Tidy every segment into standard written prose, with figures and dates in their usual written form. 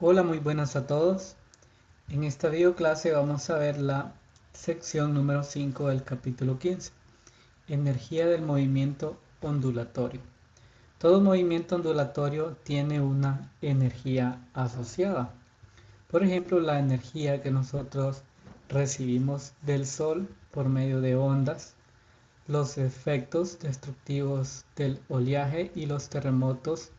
Hola, muy buenas a todos. En esta videoclase vamos a ver la sección número 5 del capítulo 15, energía del movimiento ondulatorio. Todo movimiento ondulatorio tiene una energía asociada. Por ejemplo, la energía que nosotros recibimos del Sol por medio de ondas, los efectos destructivos del oleaje y los terremotos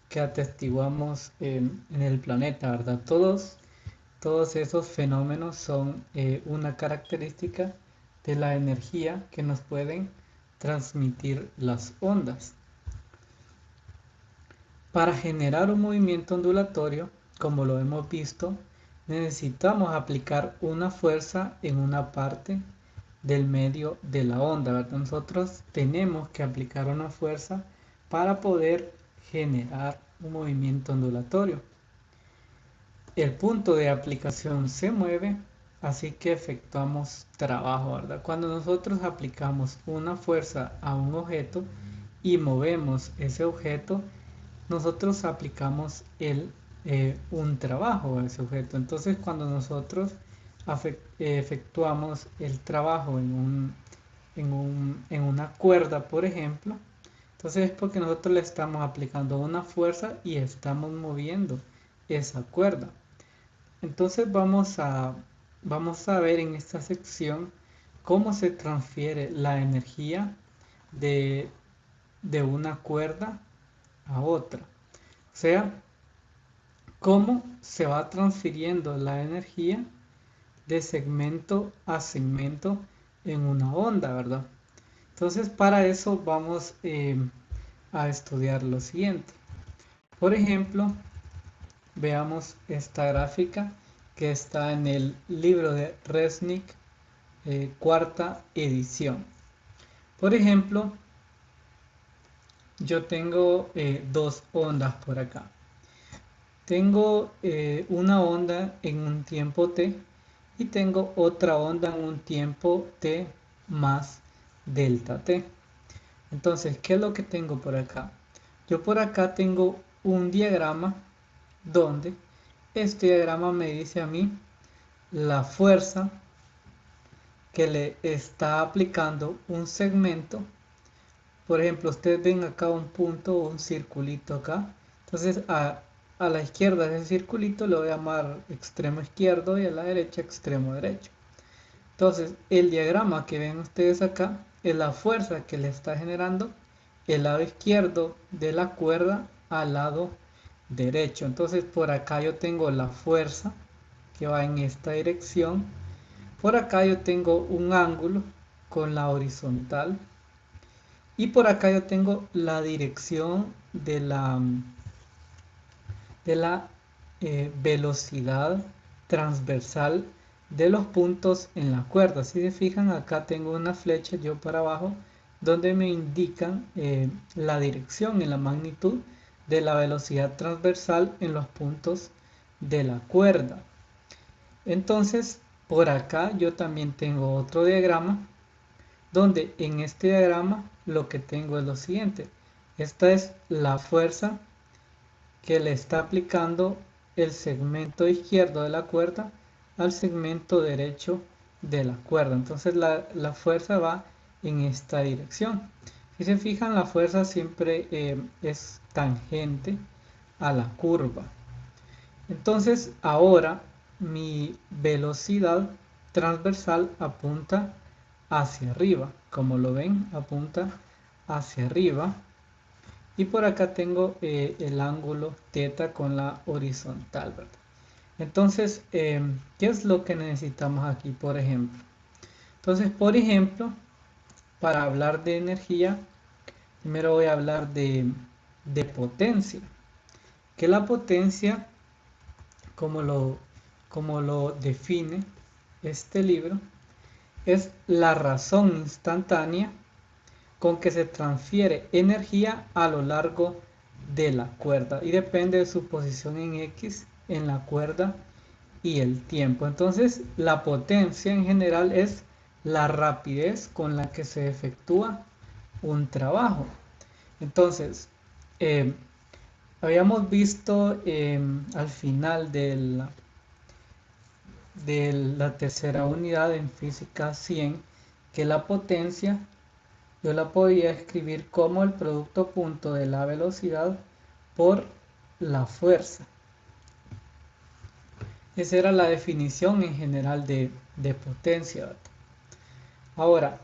que atestiguamos en el planeta, ¿verdad? Todos esos fenómenos son una característica de la energía que nos pueden transmitir las ondas. Para generar un movimiento ondulatorio, como lo hemos visto, necesitamos aplicar una fuerza en una parte del medio de la onda, ¿verdad? Nosotros tenemos que aplicar una fuerza para poder generar un movimiento ondulatorio. El punto de aplicación se mueve, así que efectuamos trabajo, ¿verdad? Cuando nosotros aplicamos una fuerza a un objeto y movemos ese objeto, nosotros aplicamos un trabajo a ese objeto. Entonces, cuando nosotros efectuamos el trabajo en una cuerda, por ejemplo, entonces es porque nosotros le estamos aplicando una fuerza y estamos moviendo esa cuerda. Entonces vamos a ver en esta sección cómo se transfiere la energía de, de una cuerda a otra. O sea, cómo se va transfiriendo la energía de segmento a segmento en una onda, ¿verdad? Entonces para eso vamos a estudiar lo siguiente. Por ejemplo, veamos esta gráfica que está en el libro de Resnick, cuarta edición. Por ejemplo, yo tengo dos ondas por acá. Tengo una onda en un tiempo t y tengo otra onda en un tiempo t más delta t. Entonces, ¿qué es lo que tengo por acá? Yo por acá tengo un diagrama donde este diagrama me dice a mí la fuerza que le está aplicando un segmento. Por ejemplo, ustedes ven acá un punto o un circulito acá. Entonces a la izquierda de ese circulito lo voy a llamar extremo izquierdo y a la derecha extremo derecho. Entonces el diagrama que ven ustedes acá es la fuerza que le está generando el lado izquierdo de la cuerda al lado derecho. Entonces por acá yo tengo la fuerza que va en esta dirección. Por acá yo tengo un ángulo con la horizontal. Y por acá yo tengo la dirección de la velocidad transversal de los puntos en la cuerda. Si se fijan, acá tengo una flecha yo para abajo donde me indican la dirección y la magnitud de la velocidad transversal en los puntos de la cuerda. Entonces, por acá yo también tengo otro diagrama donde en este diagrama lo que tengo es lo siguiente. Esta es la fuerza que le está aplicando el segmento izquierdo de la cuerda al segmento derecho de la cuerda. Entonces la fuerza va en esta dirección. Si se fijan, la fuerza siempre es tangente a la curva. Entonces ahora mi velocidad transversal apunta hacia arriba. Como lo ven, apunta hacia arriba. Y por acá tengo el ángulo θ con la horizontal, ¿verdad? Entonces, ¿qué es lo que necesitamos aquí, por ejemplo? Entonces, por ejemplo, para hablar de energía, primero voy a hablar de potencia. Que la potencia, como lo define este libro, es la razón instantánea con que se transfiere energía a lo largo de la cuerda y depende de su posición en X en la cuerda y el tiempo. Entonces la potencia en general es la rapidez con la que se efectúa un trabajo. Entonces, eh, habíamos visto al final de la tercera unidad en física 100 que la potencia yo la podía escribir como el producto punto de la velocidad por la fuerza. Esa era la definición en general de potencia. Ahora,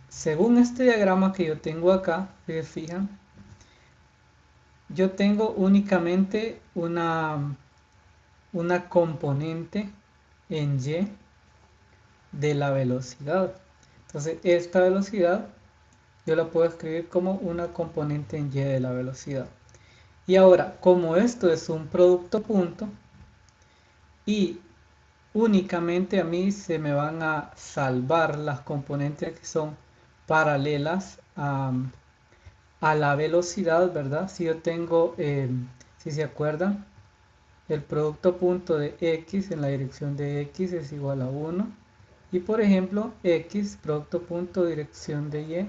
según este diagrama que yo tengo acá, si se fijan, yo tengo únicamente una componente en Y de la velocidad. Entonces, esta velocidad yo la puedo escribir como una componente en Y de la velocidad. Y ahora, como esto es un producto punto y únicamente a mí se me van a salvar las componentes que son paralelas a la velocidad, ¿verdad? Si yo tengo, si se acuerdan, el producto punto de x en la dirección de x es igual a 1. Y por ejemplo, x, producto punto dirección de y,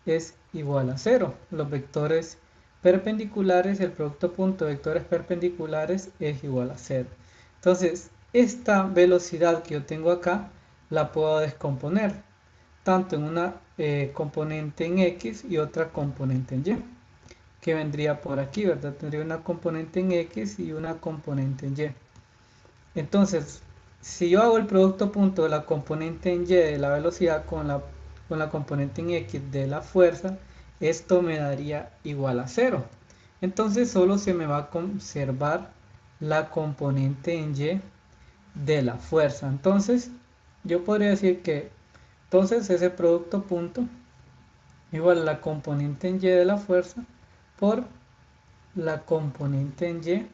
es igual a 0. Los vectores perpendiculares, el producto punto de vectores perpendiculares es igual a 0. Entonces, esta velocidad que yo tengo acá, la puedo descomponer, tanto en una componente en x y otra componente en y, que vendría por aquí, ¿verdad? Tendría una componente en x y una componente en y. Entonces, si yo hago el producto punto de la componente en y de la velocidad con la componente en x de la fuerza, esto me daría igual a 0. Entonces solo se me va a conservar la componente en y de la fuerza. Entonces yo podría decir que entonces ese producto punto igual a la componente en y de la fuerza por la componente en y,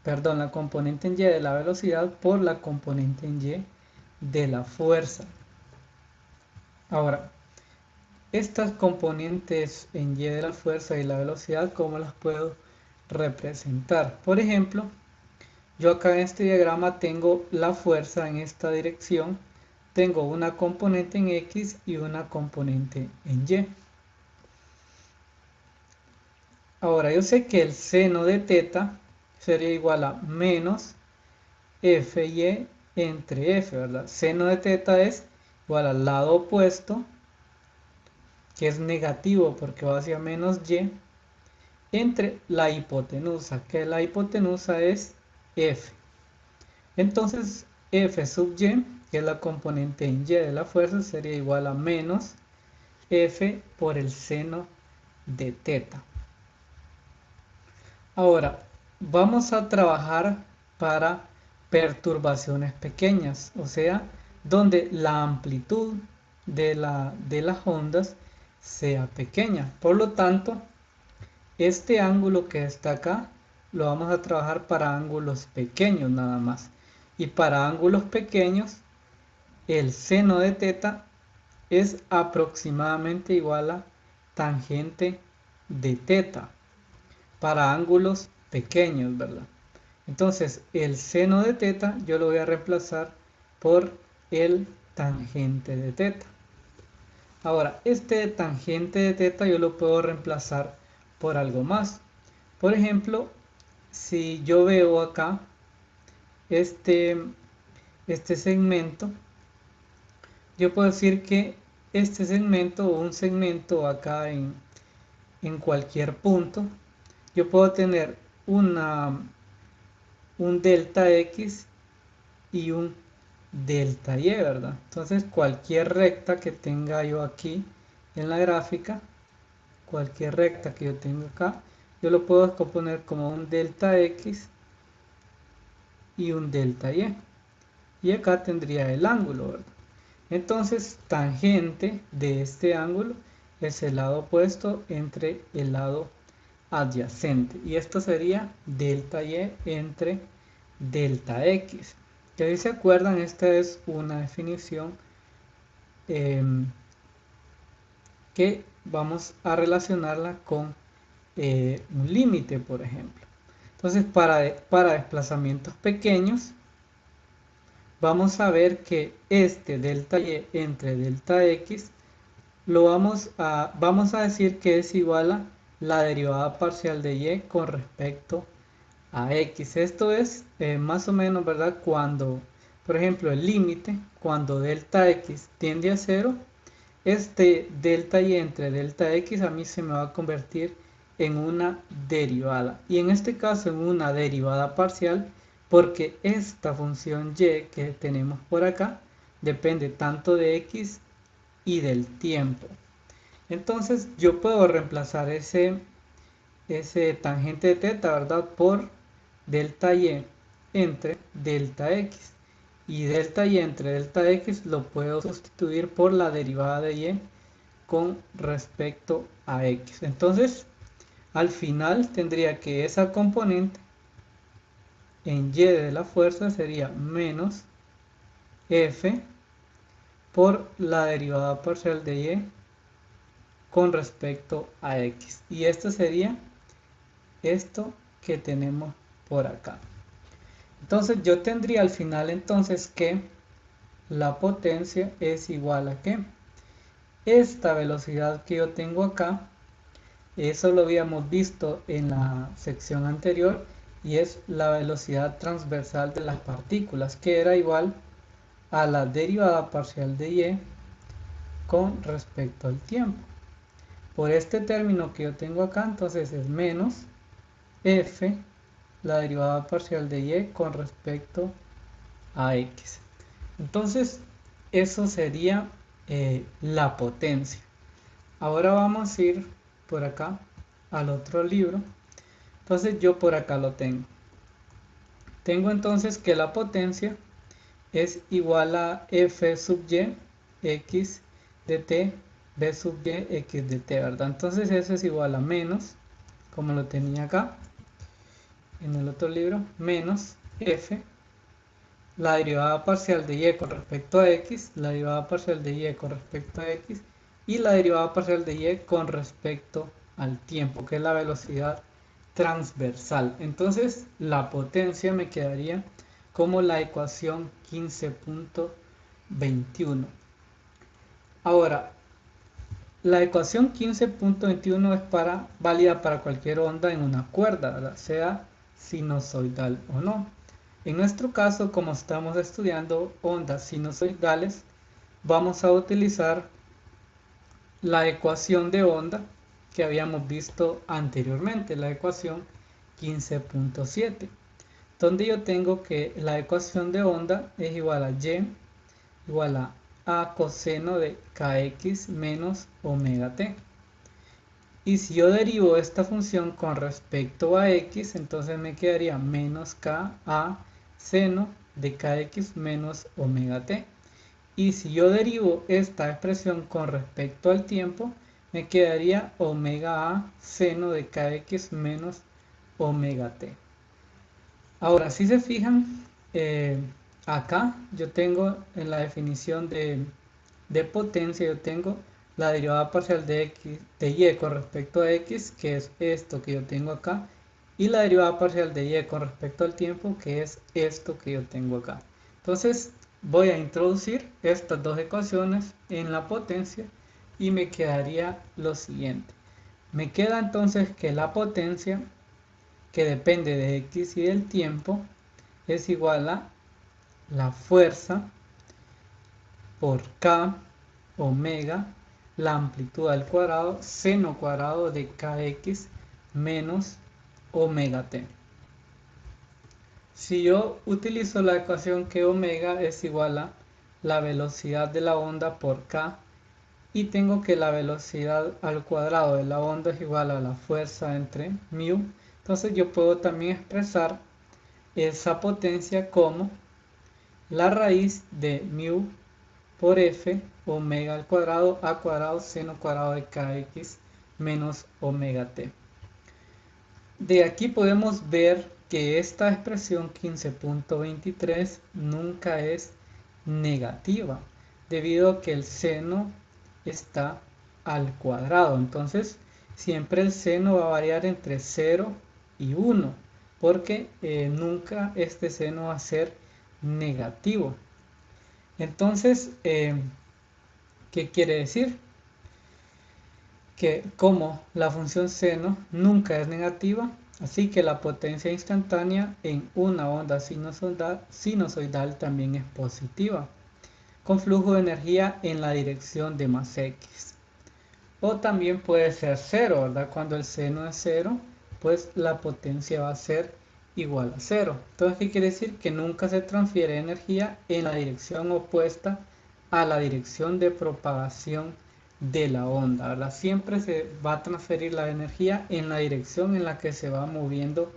perdón, la componente en y de la velocidad por la componente en y de la fuerza. Ahora, estas componentes en y de la fuerza y la velocidad, ¿cómo las puedo representar? Por ejemplo, yo acá en este diagrama tengo la fuerza en esta dirección, tengo una componente en x y una componente en y. Ahora, yo sé que el seno de teta sería igual a menos fy entre f, ¿verdad? Seno de teta es igual al lado opuesto, que es negativo porque va hacia menos y, entre la hipotenusa, que la hipotenusa es f. Entonces, f sub y, que es la componente en y de la fuerza, sería igual a menos f por el seno de teta. Ahora, vamos a trabajar para perturbaciones pequeñas, o sea, donde la amplitud de las ondas sea pequeña. Por lo tanto, este ángulo que está acá lo vamos a trabajar para ángulos pequeños nada más. Y para ángulos pequeños, el seno de teta es aproximadamente igual a tangente de teta para ángulos pequeños, ¿verdad? Entonces, el seno de teta yo lo voy a reemplazar por el tangente de teta. Ahora, este tangente de teta yo lo puedo reemplazar por algo más. Por ejemplo, si yo veo acá este segmento, yo puedo decir que este segmento o un segmento acá en cualquier punto, yo puedo tener un delta x y un delta y, ¿verdad? Entonces cualquier recta que tenga yo aquí en la gráfica, cualquier recta que yo tenga acá, yo lo puedo componer como un delta x y un delta y. Y acá tendría el ángulo, ¿verdad? Entonces, tangente de este ángulo es el lado opuesto entre el lado adyacente. Y esto sería delta y entre delta x. Que si se acuerdan, esta es una definición que vamos a relacionarla con un límite, por ejemplo. Entonces, para desplazamientos pequeños, vamos a ver que este delta y entre delta x lo vamos a decir que es igual a la derivada parcial de y con respecto a x. Esto es más o menos, ¿verdad? Cuando, por ejemplo, el límite, cuando delta x tiende a 0, este delta y entre delta x a mí se me va a convertir en una derivada. Y en este caso en una derivada parcial, porque esta función y que tenemos por acá depende tanto de x y del tiempo. Entonces yo puedo reemplazar ese tangente de teta, ¿verdad? Por delta y entre delta x. Y delta y entre delta x lo puedo sustituir por la derivada de y con respecto a x. Entonces, al final tendría que esa componente en y de la fuerza sería menos f por la derivada parcial de y con respecto a x. Y esto sería esto que tenemos por acá. Entonces yo tendría al final entonces que la potencia es igual a que esta velocidad que yo tengo acá, eso lo habíamos visto en la sección anterior, y es la velocidad transversal de las partículas, que era igual a la derivada parcial de y con respecto al tiempo. Por este término que yo tengo acá, entonces es menos f, la derivada parcial de y con respecto a x. Entonces, eso sería la potencia. Ahora vamos a ir por acá al otro libro. Entonces yo por acá lo tengo. Tengo entonces que la potencia es igual a f sub y x de t b sub y x de t, ¿verdad? Entonces eso es igual a menos, como lo tenía acá en el otro libro, menos f, la derivada parcial de y con respecto a x, la derivada parcial de y con respecto a x, y la derivada parcial de y con respecto al tiempo, que es la velocidad transversal. Entonces la potencia me quedaría como la ecuación 15.21. Ahora, la ecuación 15.21 es válida para cualquier onda en una cuerda, ¿verdad? Sea sinusoidal o no. En nuestro caso, como estamos estudiando ondas sinusoidales, vamos a utilizar la ecuación de onda que habíamos visto anteriormente, la ecuación 15.7, donde yo tengo que la ecuación de onda es igual a y igual a coseno de kx menos omega t. Y si yo derivo esta función con respecto a x, entonces me quedaría menos k a seno de kx menos omega t. Y si yo derivo esta expresión con respecto al tiempo, me quedaría omega a seno de kx menos omega t. Ahora, si se fijan, acá yo tengo en la definición de potencia, yo tengo la derivada parcial de y con respecto a x, que es esto que yo tengo acá, y la derivada parcial de y con respecto al tiempo, que es esto que yo tengo acá. Entonces voy a introducir estas dos ecuaciones en la potencia y me quedaría lo siguiente. Me queda entonces que la potencia, que depende de x y del tiempo, es igual a la fuerza por k omega, la amplitud al cuadrado, seno cuadrado de kx menos omega t. Si yo utilizo la ecuación que omega es igual a la velocidad de la onda por k, y tengo que la velocidad al cuadrado de la onda es igual a la fuerza entre mu, entonces yo puedo también expresar esa potencia como la raíz de mu por f omega al cuadrado a cuadrado seno cuadrado de kx menos omega t. De aquí podemos ver que esta expresión 15.23 nunca es negativa, debido a que el seno está al cuadrado. Entonces, siempre el seno va a variar entre 0 y 1, porque nunca este seno va a ser negativo. Entonces, ¿qué quiere decir? que como la función seno nunca es negativa, así que la potencia instantánea en una onda sinusoidal también es positiva, con flujo de energía en la dirección de más x. O también puede ser cero, ¿verdad? Cuando el seno es cero, pues la potencia va a ser igual a cero. Entonces, ¿qué quiere decir? Que nunca se transfiere energía en la dirección opuesta a la dirección de propagación de la onda, ¿verdad? Siempre se va a transferir la energía en la dirección en la que se va moviendo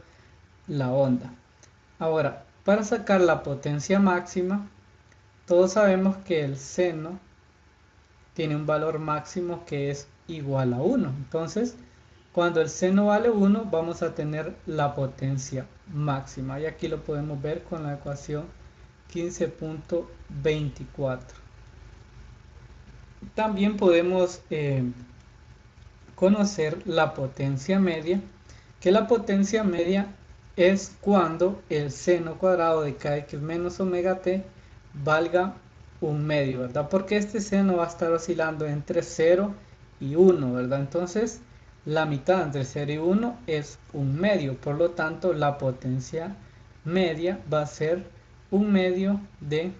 la onda. Ahora, para sacar la potencia máxima, todos sabemos que el seno tiene un valor máximo que es igual a 1. Entonces, cuando el seno vale 1, vamos a tener la potencia máxima. Y aquí lo podemos ver con la ecuación 15.24. También podemos conocer la potencia media, que la potencia media es cuando el seno cuadrado de kx menos omega t valga un medio, ¿verdad? Porque este seno va a estar oscilando entre 0 y 1, ¿verdad? Entonces, la mitad entre 0 y 1 es un medio, por lo tanto, la potencia media va a ser un medio de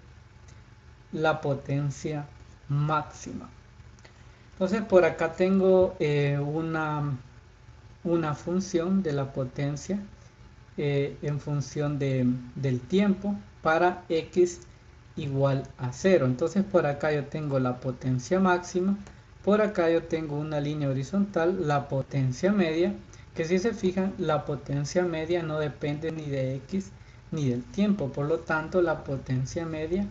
la potencia máxima. Entonces, por acá tengo una función de la potencia en función del tiempo para x igual a 0. Entonces por acá yo tengo la potencia máxima, por acá yo tengo una línea horizontal, la potencia media, que si se fijan, la potencia media no depende ni de x ni del tiempo, por lo tanto la potencia media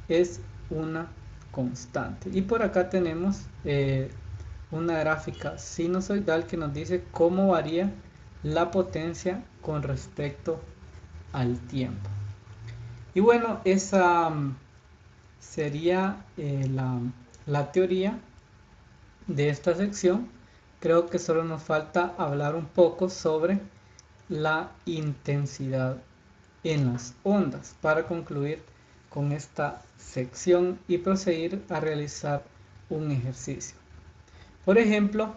es una constante. Y por acá tenemos una gráfica sinusoidal que nos dice cómo varía la potencia con respecto al tiempo. Y bueno, esa sería la teoría de esta sección. Creo que solo nos falta hablar un poco sobre la intensidad en las ondas para concluir con esta sección y proseguir a realizar un ejercicio. Por ejemplo,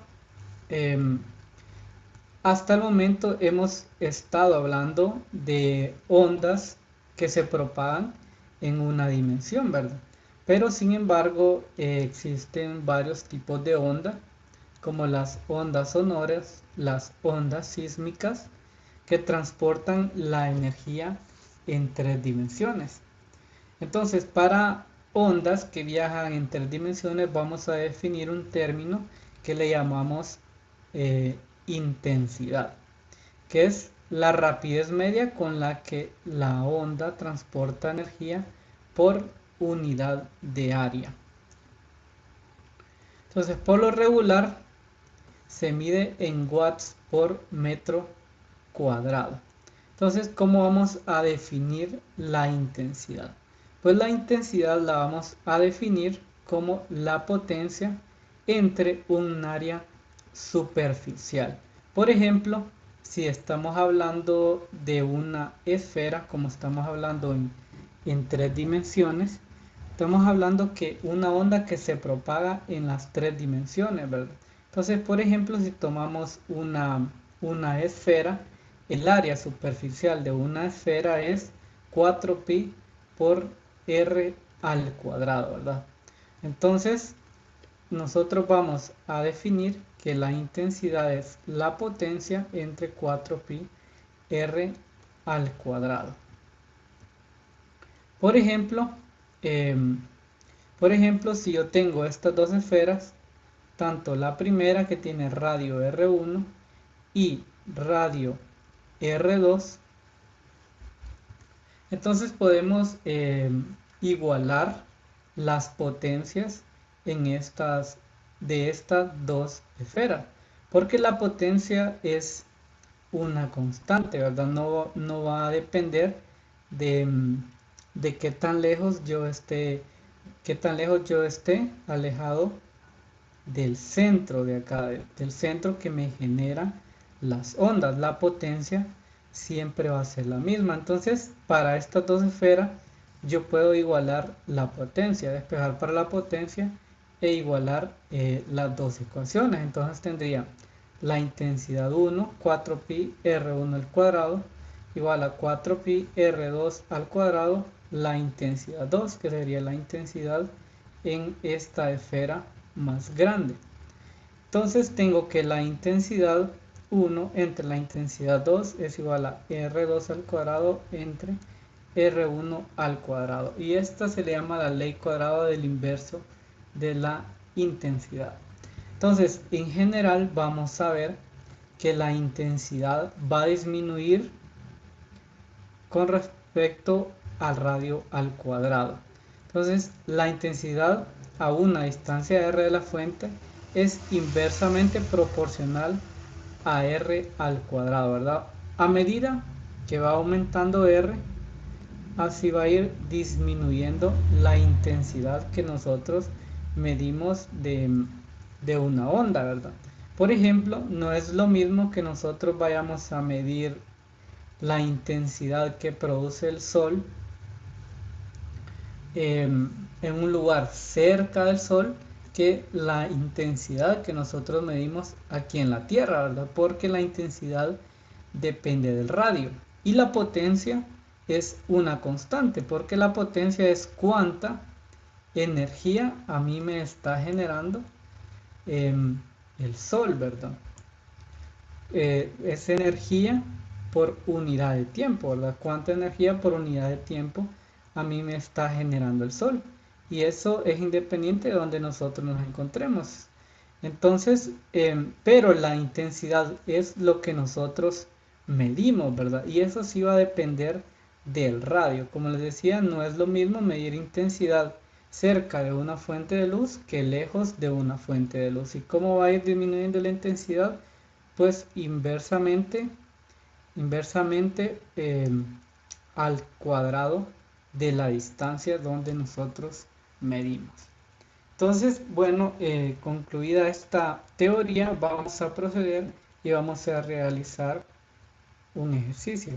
hasta el momento hemos estado hablando de ondas que se propagan en una dimensión, ¿verdad? Pero sin embargo existen varios tipos de ondas, como las ondas sonoras, las ondas sísmicas, que transportan la energía en 3 dimensiones. Entonces, para ondas que viajan en 3 dimensiones vamos a definir un término que le llamamos intensidad, que es la rapidez media con la que la onda transporta energía por unidad de área. Entonces, por lo regular se mide en watts por metro cuadrado. Entonces, ¿cómo vamos a definir la intensidad? Pues la intensidad la vamos a definir como la potencia entre un área superficial. Por ejemplo, si estamos hablando de una esfera, como estamos hablando en 3 dimensiones, estamos hablando que una onda que se propaga en las 3 dimensiones, ¿verdad? Entonces, por ejemplo, si tomamos una esfera, el área superficial de una esfera es 4pi por r al cuadrado, ¿verdad? Entonces, nosotros vamos a definir que la intensidad es la potencia entre 4pi r al cuadrado. Por ejemplo, si yo tengo estas dos esferas, tanto la primera que tiene radio R1 y radio R2, entonces podemos igualar las potencias de estas dos esferas, porque la potencia es una constante, ¿verdad? No va a depender de qué tan lejos yo esté alejado del centro de acá, del centro que me genera las ondas. La potencia siempre va a ser la misma. Entonces, para estas dos esferas, yo puedo igualar la potencia, despejar para la potencia e igualar las dos ecuaciones. Entonces tendría la intensidad 1, 4pi R1 al cuadrado, igual a 4pi R2 al cuadrado, la intensidad 2, que sería la intensidad en esta esfera más grande. Entonces tengo que la intensidad 1 entre la intensidad 2 es igual a R2 al cuadrado entre R1 al cuadrado. Y esta se le llama la ley cuadrada del inverso de la intensidad. Entonces, en general vamos a ver que la intensidad va a disminuir con respecto al radio al cuadrado. Entonces, la intensidad a una distancia r de la fuente es inversamente proporcional a r al cuadrado, ¿verdad? A medida que va aumentando r, así va a ir disminuyendo la intensidad que nosotros medimos de una onda, ¿verdad? Por ejemplo, no es lo mismo que nosotros vayamos a medir la intensidad que produce el sol en un lugar cerca del sol que la intensidad que nosotros medimos aquí en la Tierra, ¿verdad? Porque la intensidad depende del radio y la potencia es una constante, porque la potencia es cuánta energía a mí me está generando el sol, ¿verdad? Es energía por unidad de tiempo, ¿verdad? Cuánta energía por unidad de tiempo a mí me está generando el sol. Y eso es independiente de donde nosotros nos encontremos. Entonces, pero la intensidad es lo que nosotros medimos, ¿verdad? Y eso sí va a depender del radio. Como les decía, no es lo mismo medir intensidad cerca de una fuente de luz que lejos de una fuente de luz. ¿Y cómo va a ir disminuyendo la intensidad? Pues inversamente al cuadrado de la distancia donde nosotros medimos. Entonces, bueno, concluida esta teoría, vamos a proceder y vamos a realizar un ejercicio.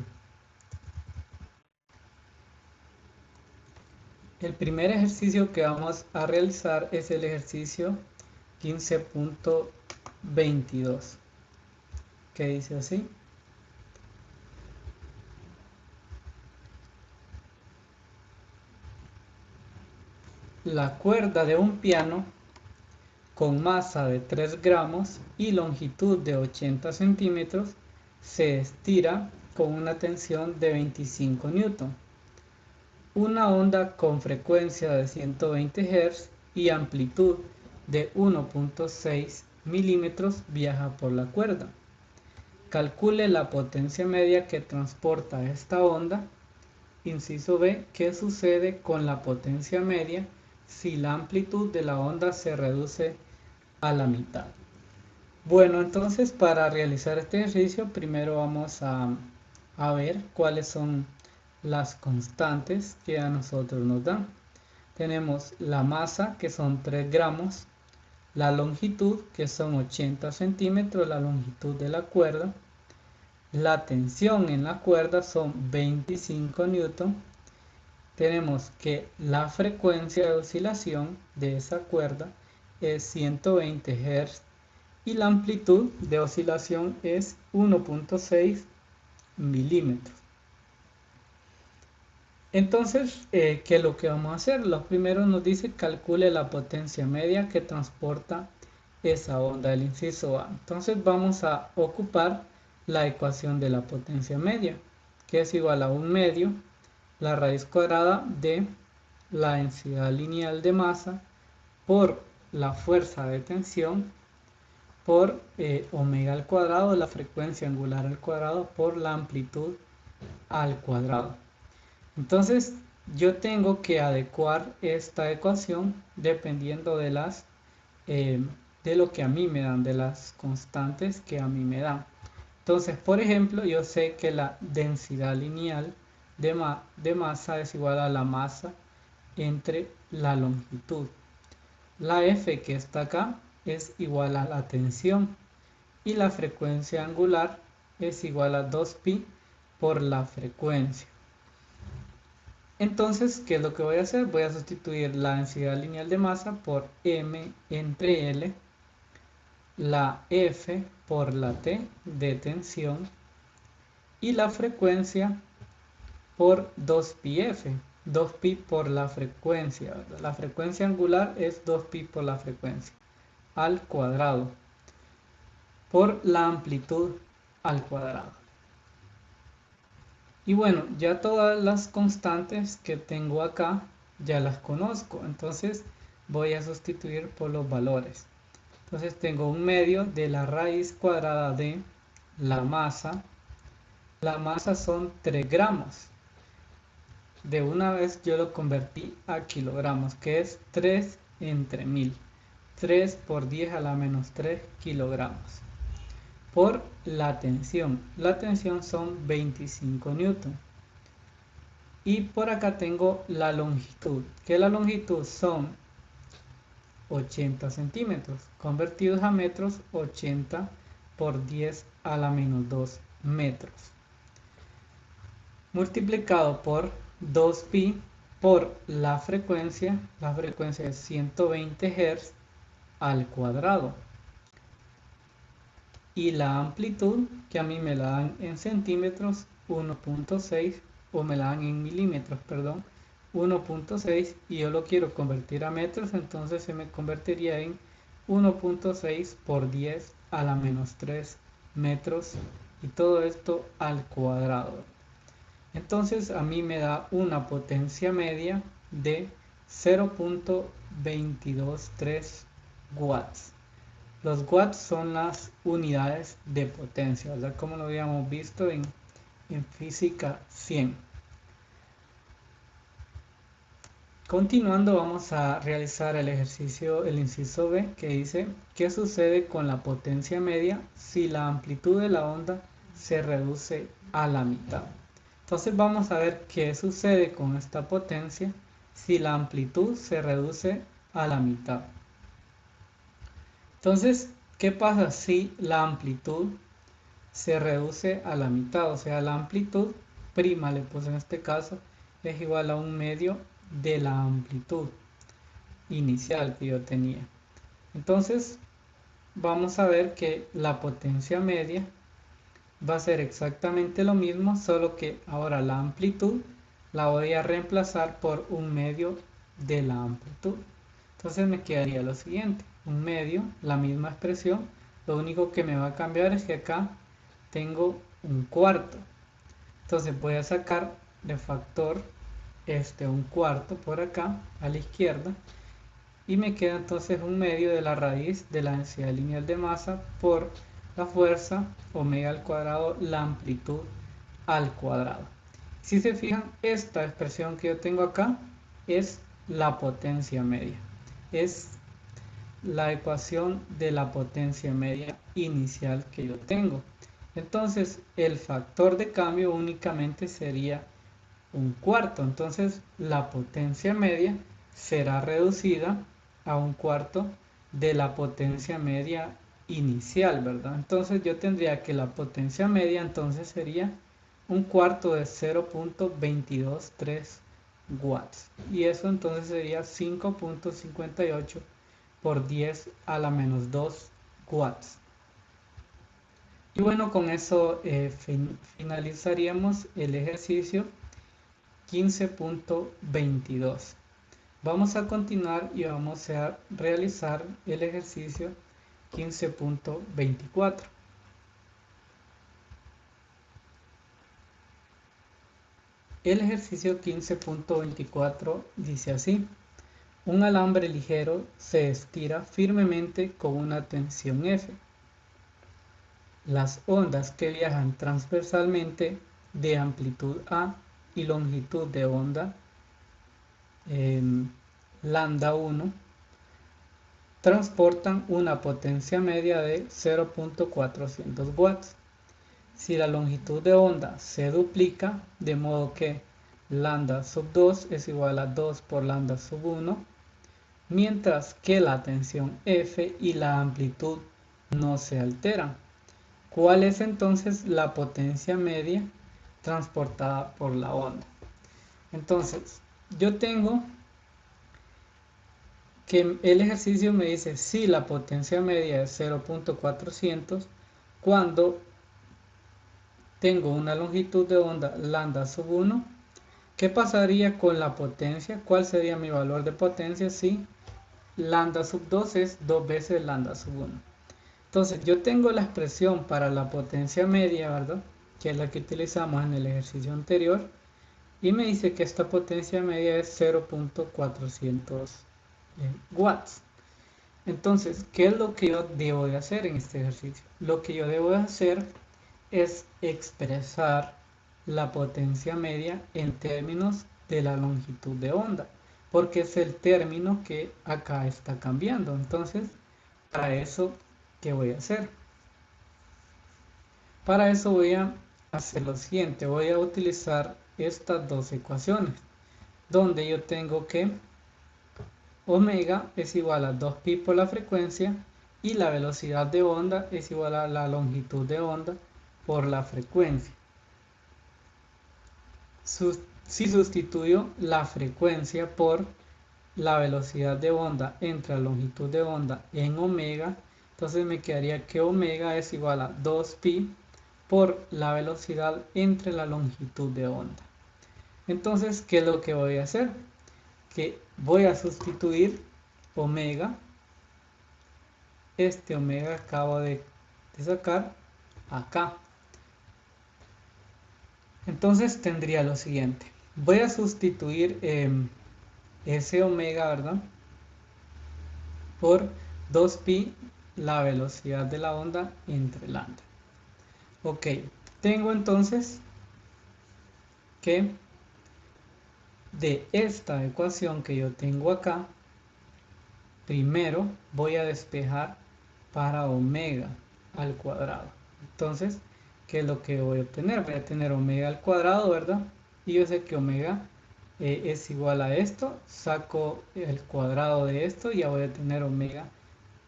El primer ejercicio que vamos a realizar es el ejercicio 15.22, que dice así. La cuerda de un piano con masa de 3 gramos y longitud de 80 centímetros se estira con una tensión de 25 newton. Una onda con frecuencia de 120 Hz y amplitud de 1.6 milímetros viaja por la cuerda. Calcule la potencia media que transporta esta onda. Inciso B, ¿qué sucede con la potencia media si la amplitud de la onda se reduce a la mitad? Bueno, entonces para realizar este ejercicio primero vamos a ver cuáles son las constantes que a nosotros nos dan. Tenemos la masa, que son 3 gramos, la longitud, que son 80 centímetros, la longitud de la cuerda, la tensión en la cuerda son 25 newton. Tenemos que la frecuencia de oscilación de esa cuerda es 120 Hz y la amplitud de oscilación es 1.6 milímetros. Entonces, ¿qué es lo que vamos a hacer? Lo primero nos dice calcule la potencia media que transporta esa onda del inciso A. Entonces vamos a ocupar la ecuación de la potencia media, que es igual a 1 medio la raíz cuadrada de la densidad lineal de masa por la fuerza de tensión por omega al cuadrado, la frecuencia angular al cuadrado por la amplitud al cuadrado. Entonces yo tengo que adecuar esta ecuación dependiendo de de lo que a mí me dan, de las constantes que a mí me dan. Entonces, por ejemplo, yo sé que la densidad lineal de masa es igual a la masa entre la longitud. La F que está acá es igual a la tensión y la frecuencia angular es igual a 2pi por la frecuencia. Entonces, ¿qué es lo que voy a hacer? Voy a sustituir la densidad lineal de masa por m entre L, la F por la T de tensión y la frecuencia por 2πf, 2pi por la frecuencia, ¿verdad? La frecuencia angular es 2pi por la frecuencia al cuadrado por la amplitud al cuadrado. Y bueno, ya todas las constantes que tengo acá ya las conozco, entonces voy a sustituir por los valores. Entonces tengo un medio de la raíz cuadrada de la masa. La masa son 3 gramos. De una vez yo lo convertí a kilogramos, que es 3 entre 1000. 3 por 10 a la menos 3 kilogramos. Por la tensión. La tensión son 25 newton. Y por acá tengo la longitud, que la longitud son 80 centímetros. Convertidos a metros, 80 por 10 a la menos 2 metros. Multiplicado por 2pi por la frecuencia es 120 Hz al cuadrado. Y la amplitud, que a mí me la dan en centímetros, 1.6, o me la dan en milímetros, perdón, 1.6, y yo lo quiero convertir a metros, entonces se me convertiría en 1.6 por 10 a la menos 3 metros, y todo esto al cuadrado. Entonces a mí me da una potencia media de 0.223 watts. Los watts son las unidades de potencia, ¿verdad? Como lo habíamos visto en física 100. Continuando, vamos a realizar el ejercicio, el inciso B, que dice: ¿qué sucede con la potencia media si la amplitud de la onda se reduce a la mitad? Entonces vamos a ver qué sucede con esta potencia si la amplitud se reduce a la mitad. Entonces, ¿qué pasa si la amplitud se reduce a la mitad? O sea, la amplitud prima, le puse en este caso, es igual a un medio de la amplitud inicial que yo tenía. Entonces, vamos a ver que la potencia media va a ser exactamente lo mismo, solo que ahora la amplitud la voy a reemplazar por un medio de la amplitud. Entonces me quedaría lo siguiente: un medio, la misma expresión, lo único que me va a cambiar es que acá tengo un cuarto. Entonces voy a sacar de factor un cuarto por acá a la izquierda, y me queda entonces un medio de la raíz de la densidad lineal de masa por la fuerza omega al cuadrado, la amplitud al cuadrado. Si se fijan, esta expresión que yo tengo acá es la potencia media, es la ecuación de la potencia media inicial que yo tengo. Entonces el factor de cambio únicamente sería un cuarto, entonces la potencia media será reducida a un cuarto de la potencia media inicial, ¿verdad? Entonces yo tendría que la potencia media entonces sería un cuarto de 0.223 watts, y eso entonces sería 5.58 por 10 a la menos 2 watts. Y bueno, con eso finalizaríamos el ejercicio 15.22. Vamos a continuar y vamos a realizar el ejercicio 15.24. El ejercicio 15.24 dice así: un alambre ligero se estira firmemente con una tensión F. Las ondas que viajan transversalmente de amplitud A y longitud de onda lambda 1 transportan una potencia media de 0.400 watts. Si la longitud de onda se duplica, de modo que lambda sub 2 es igual a 2 por lambda sub 1, mientras que la tensión F y la amplitud no se alteran, ¿cuál es entonces la potencia media transportada por la onda? Entonces, yo tengo que el ejercicio me dice si la potencia media es 0.400 cuando tengo una longitud de onda lambda sub 1. ¿Qué pasaría con la potencia? ¿Cuál sería mi valor de potencia si lambda sub 2 es 2 veces lambda sub 1? Entonces yo tengo la expresión para la potencia media, ¿verdad? Que es la que utilizamos en el ejercicio anterior. Y me dice que esta potencia media es 0.400 watts. Entonces, ¿qué es lo que yo debo de hacer en este ejercicio? Lo que yo debo de hacer es expresar la potencia media en términos de la longitud de onda, porque es el término que acá está cambiando. Entonces, para eso, ¿qué voy a hacer? Para eso voy a hacer lo siguiente, voy a utilizar estas dos ecuaciones, donde yo tengo que omega es igual a 2pi por la frecuencia y la velocidad de onda es igual a la longitud de onda por la frecuencia. Si sustituyo la frecuencia por la velocidad de onda entre la longitud de onda en omega, entonces me quedaría que omega es igual a 2pi por la velocidad entre la longitud de onda. Entonces, ¿qué es lo que voy a hacer? Que voy a sustituir omega, este omega acabo de sacar acá. Entonces tendría lo siguiente, voy a sustituir ese omega, ¿verdad? Por 2pi la velocidad de la onda entre lambda. Ok, tengo entonces que de esta ecuación que yo tengo acá, primero voy a despejar para omega al cuadrado. Entonces, ¿qué es lo que voy a obtener? Voy a tener omega al cuadrado, ¿verdad? Y yo sé que omega es igual a esto, saco el cuadrado de esto y ya voy a tener omega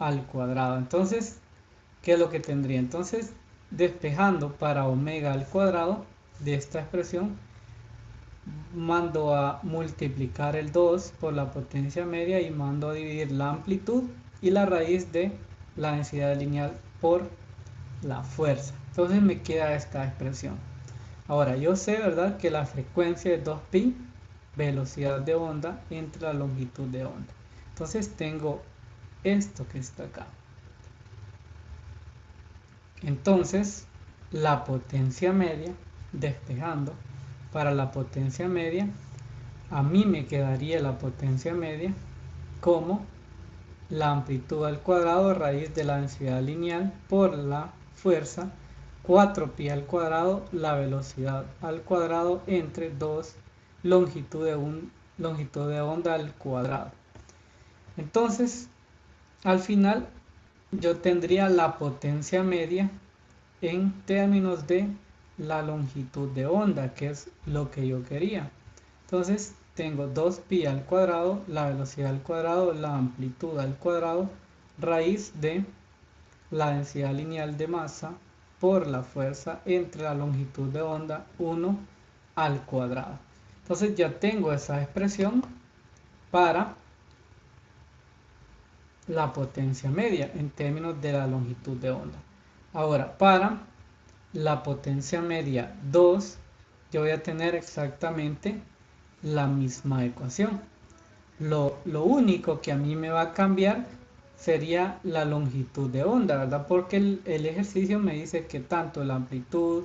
al cuadrado. Entonces, ¿qué es lo que tendría? Entonces, despejando para omega al cuadrado de esta expresión, mando a multiplicar el 2 por la potencia media y mando a dividir la amplitud y la raíz de la densidad lineal por la fuerza. Entonces me queda esta expresión. Ahora, yo sé, ¿verdad?, que la frecuencia es 2pi, velocidad de onda entre la longitud de onda. Entonces tengo esto que está acá. Entonces, la potencia media, despejando para la potencia media, a mí me quedaría la potencia media como la amplitud al cuadrado raíz de la densidad lineal por la fuerza 4pi al cuadrado la velocidad al cuadrado entre 2 longitud de onda al cuadrado. Entonces, al final yo tendría la potencia media en términos de la longitud de onda, que es lo que yo quería. Entonces tengo 2pi al cuadrado, la velocidad al cuadrado, la amplitud al cuadrado, raíz de la densidad lineal de masa por la fuerza entre la longitud de onda 1 al cuadrado. Entonces ya tengo esa expresión para la potencia media en términos de la longitud de onda. Ahora, para la potencia media 2, yo voy a tener exactamente la misma ecuación. Lo único que a mí me va a cambiar sería la longitud de onda, ¿verdad? Porque el ejercicio me dice que tanto la amplitud,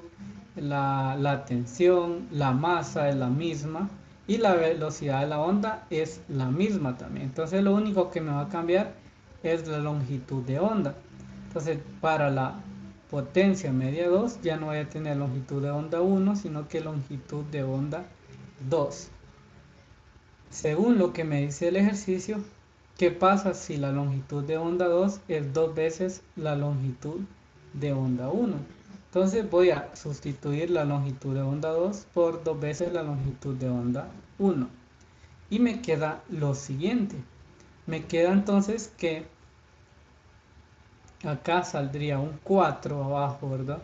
la tensión, la masa es la misma y la velocidad de la onda es la misma también. Entonces lo único que me va a cambiar es la longitud de onda. Entonces para la potencia media 2 ya no voy a tener longitud de onda 1, sino que longitud de onda 2. Según lo que me dice el ejercicio, ¿qué pasa si la longitud de onda 2 es 2 veces la longitud de onda 1? Entonces voy a sustituir la longitud de onda 2 por 2 veces la longitud de onda 1. Y me queda lo siguiente. Me queda entonces que acá saldría un 4 abajo, ¿verdad?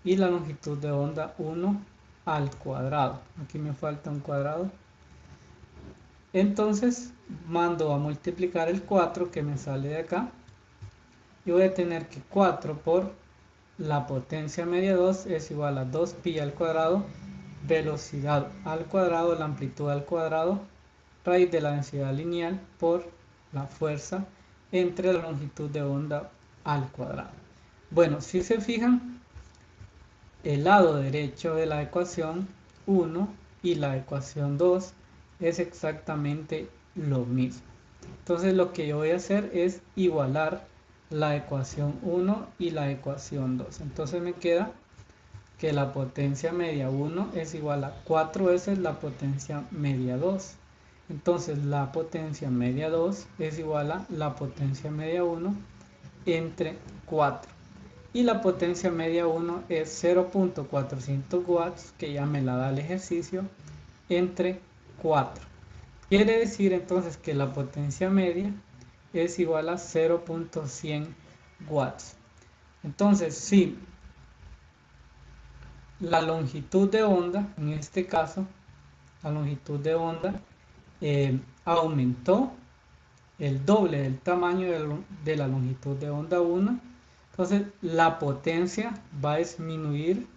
Y la longitud de onda 1 al cuadrado. Aquí me falta un cuadrado. Entonces mando a multiplicar el 4 que me sale de acá. Y voy a tener que 4 por la potencia media 2 es igual a 2pi al cuadrado, velocidad al cuadrado, la amplitud al cuadrado, raíz de la densidad lineal por la fuerza entre la longitud de onda al cuadrado. Bueno, si se fijan, el lado derecho de la ecuación 1 y la ecuación 2 es exactamente lo mismo. Entonces lo que yo voy a hacer es igualar la ecuación 1 y la ecuación 2. Entonces me queda que la potencia media 1 es igual a 4 veces la potencia media 2. Entonces la potencia media 2 es igual a la potencia media 1 entre 4. Y la potencia media 1 es 0.400 watts, que ya me la da el ejercicio, entre 4. Quiere decir entonces que la potencia media es igual a 0.100 watts. Entonces, si la longitud de onda, en este caso, la longitud de onda aumentó el doble del tamaño de la longitud de onda 1, entonces la potencia va a disminuir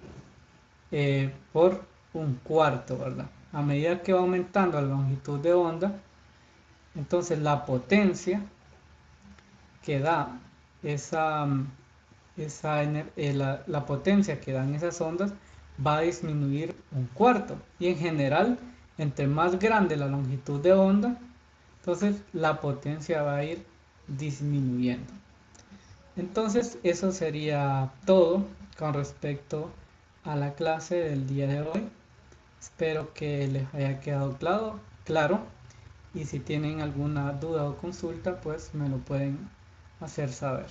por un cuarto, ¿verdad? A medida que va aumentando la longitud de onda, entonces la potencia que da la potencia que dan esas ondas va a disminuir un cuarto. Y en general, entre más grande la longitud de onda, entonces la potencia va a ir disminuyendo. Entonces eso sería todo con respecto a la clase del día de hoy. Espero que les haya quedado claro, y si tienen alguna duda o consulta, pues me lo pueden hacer saber.